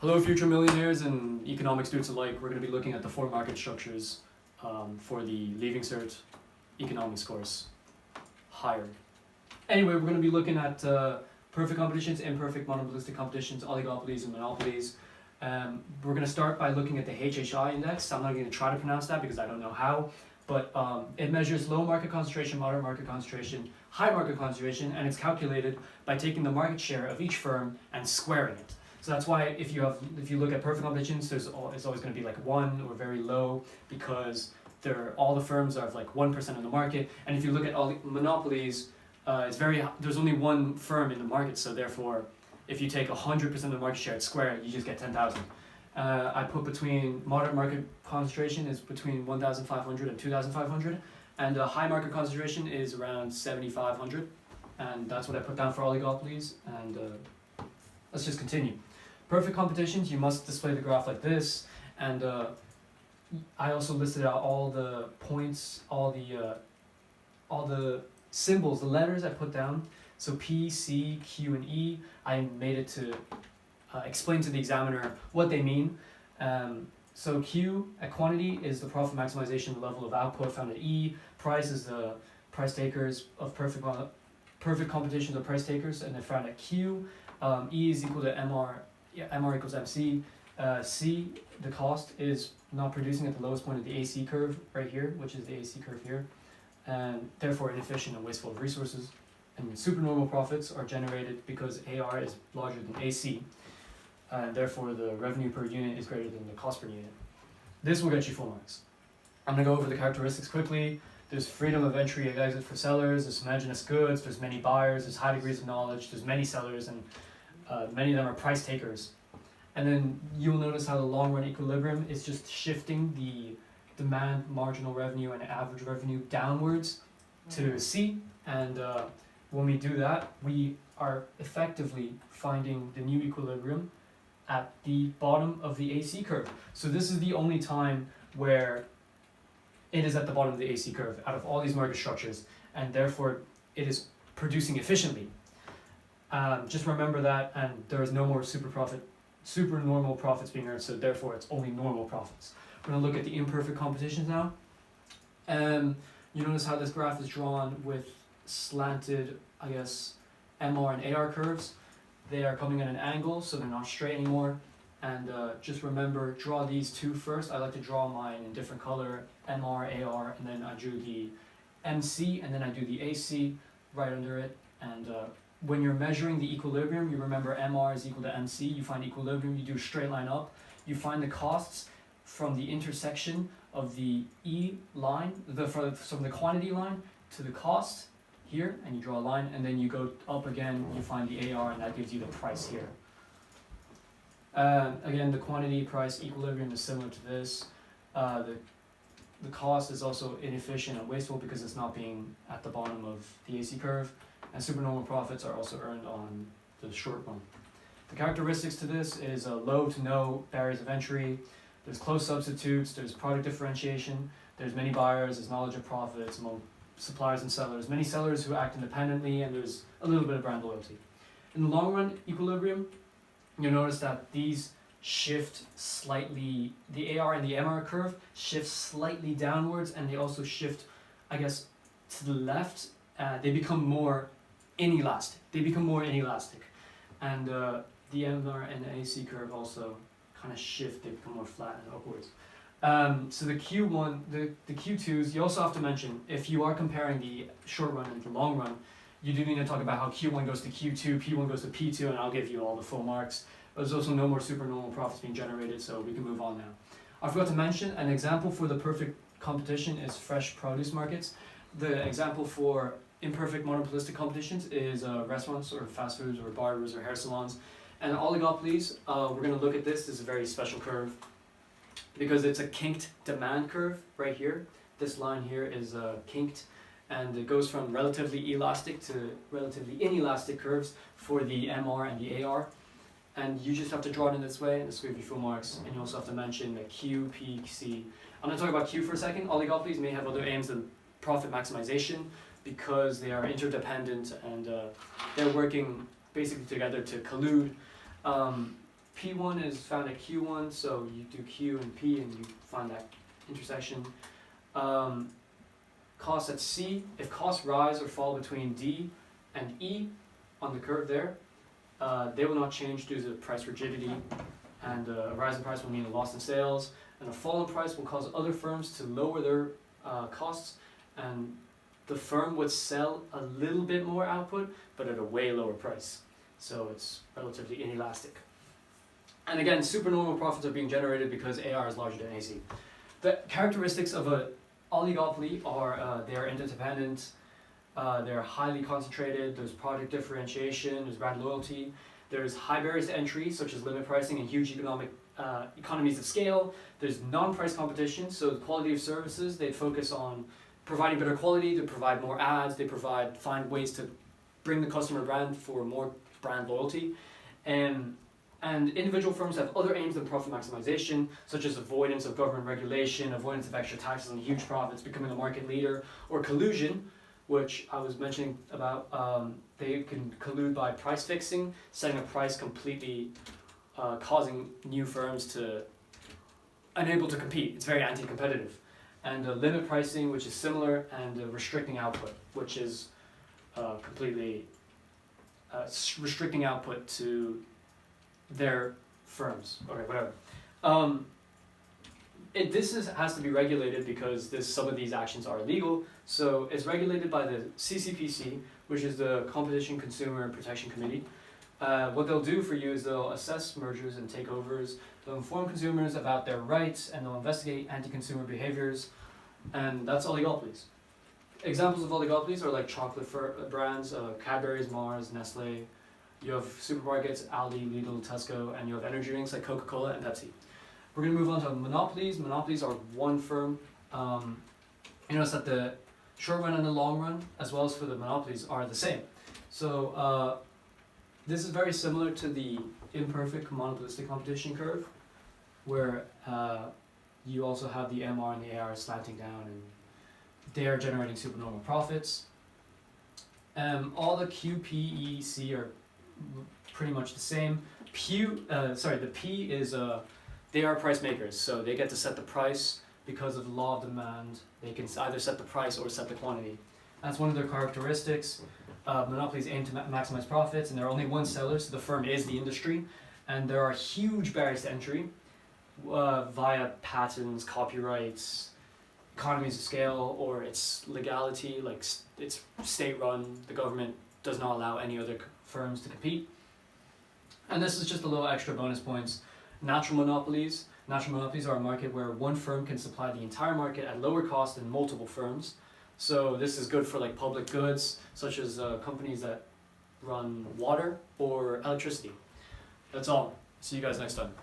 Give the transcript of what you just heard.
Hello, future millionaires and economic students alike. We're going to be looking at the four market structures for the Leaving Cert economics course. Higher. Anyway, we're going to be looking at perfect competitions, imperfect monopolistic competitions, oligopolies, and monopolies. We're going to start by looking at the HHI index. I'm not going to try to pronounce that because I don't know how, but it measures low market concentration, moderate market concentration, high market concentration, and it's calculated by taking the market share of each firm and squaring it. So that's why if you look at perfect competitions, it's always going to be like 1 or very low because all the firms are like 1% of the market. And if you look at all the monopolies, there's only one firm in the market. So therefore, if you take 100% of the market share at square, you just get 10,000. I put between moderate market concentration is between 1,500 and 2,500, and high market concentration is around 7,500, and that's what I put down for oligopolies. And let's just continue. Perfect competitions, you must display the graph like this, and I also listed out all the points, all the symbols, the letters I put down. So P, C, Q, and E, I made it to explain to the examiner what they mean. So Q, at quantity, is the profit maximization level of output found at E. Price is the price takers of perfect competition, the price takers, and they're found at Q. E is equal to MR, MR equals MC. C, the cost, is not producing at the lowest point of the AC curve right here, which is the AC curve here, and therefore inefficient and wasteful of resources. And supernormal profits are generated because AR is larger than AC, and therefore the revenue per unit is greater than the cost per unit. This will get you full marks. I'm going to go over the characteristics quickly. There's freedom of entry and exit for sellers, there's homogeneous goods, there's many buyers, there's high degrees of knowledge, there's many sellers, and many of them are price takers. And then you'll notice how the long run equilibrium is just shifting the demand, marginal revenue, and average revenue downwards to C. And when we do that, we are effectively finding the new equilibrium at the bottom of the AC curve. So this is the only time where it is at the bottom of the AC curve out of all these market structures, and therefore it is producing efficiently. Just remember that, and there is no more supernormal profits being earned, so therefore it's only normal profits. We're going to look at the imperfect competitions now. You notice how this graph is drawn with slanted, I guess, MR and AR curves. They are coming at an angle, so they're not straight anymore. And just remember, draw these two first. I like to draw mine in different color, MR, AR, and then I drew the MC, and then I do the AC right under it. And when you're measuring the equilibrium, you remember MR is equal to MC. You find equilibrium, you do a straight line up. You find the costs from the intersection of the E line, from the quantity line to the cost here, and you draw a line, and then you go up again, you find the AR, and that gives you the price here. Again, the quantity price equilibrium is similar to this. The cost is also inefficient and wasteful because it's not being at the bottom of the AC curve, and supernormal profits are also earned on the short run. The characteristics to this is low to no barriers of entry, there's close substitutes, there's product differentiation, there's many buyers, there's knowledge of profits among suppliers and sellers, many sellers who act independently, and there's a little bit of brand loyalty. In the long run equilibrium, you'll notice that these shift slightly, the AR and the MR curve shift slightly downwards, and they also shift, I guess, to the left. They become more inelastic. And the MR and the AC curve also kind of shift, they become more flat and upwards. So the Q1, the Q2s, you also have to mention, if you are comparing the short run and the long run, you do need to talk about how Q1 goes to Q2, P1 goes to P2, and I'll give you all the full marks. There's also no more supernormal profits being generated, so we can move on now. I forgot to mention, an example for the perfect competition is fresh produce markets. The example for imperfect monopolistic competitions is restaurants or fast foods or barbers or hair salons. And oligopolies, we're going to look at this. This is a very special curve because it's a kinked demand curve right here. This line here is kinked, and it goes from relatively elastic to relatively inelastic curves for the MR and the AR. And you just have to draw it in this way, and this will give you full marks. And you also have to mention the Q, P, C. I'm going to talk about Q for a second. Oligopolies may have other aims than profit maximization because they are interdependent and they're working basically together to collude. P1 is found at Q1, so you do Q and P and you find that intersection. Costs at C, if costs rise or fall between D and E on the curve there, they will not change due to price rigidity, and a rise in price will mean a loss in sales, and a fall in price will cause other firms to lower their costs, and the firm would sell a little bit more output, but at a way lower price. So it's relatively inelastic. And again, supernormal profits are being generated because AR is larger than AC. The characteristics of an oligopoly are they are interdependent, they're highly concentrated, there's product differentiation, there's brand loyalty, there's high barriers to entry, such as limit pricing and huge economies of scale. There's non-price competition, so the quality of services, they focus on providing better quality, they provide more ads, they find ways to bring the customer brand for more brand loyalty. And individual firms have other aims than profit maximization, such as avoidance of government regulation, avoidance of extra taxes and huge profits, becoming a market leader, or collusion, which I was mentioning about. They can collude by price fixing, setting a price completely, causing new firms to unable to compete. It's very anti-competitive. And limit pricing, which is similar, and restricting output, which is completely restricting output to their firms. Okay, whatever. Has to be regulated because some of these actions are illegal. So it's regulated by the CCPC, which is the Competition Consumer Protection Committee. What they'll do for you is they'll assess mergers and takeovers. They'll inform consumers about their rights, and they'll investigate anti-consumer behaviors. And that's oligopolies. Examples of oligopolies are like chocolate brands, Cadbury's, Mars, Nestle. You have supermarkets, Aldi, Lidl, Tesco, and you have energy drinks like Coca-Cola and Pepsi. We're going to move on to monopolies. Monopolies are one firm. You notice that the short run and the long run, as well as for the monopolies, are the same. So this is very similar to the imperfect monopolistic competition curve, where you also have the MR and the AR slanting down, and they are generating supernormal profits. All the Q, P, E, C are pretty much the same. The P is they are price makers, so they get to set the price because of the law of demand. They can either set the price or set the quantity. That's one of their characteristics. Monopolies aim to maximize profits, and there are only one seller, so the firm is the industry, and there are huge barriers to entry via patents, copyrights, economies of scale, or its legality, like it's state-run. The government does not allow any other firms to compete. And this is just a little extra bonus points. Natural monopolies. Natural monopolies are a market where one firm can supply the entire market at lower cost than multiple firms. So this is good for like public goods, such as companies that run water or electricity. That's all. See you guys next time.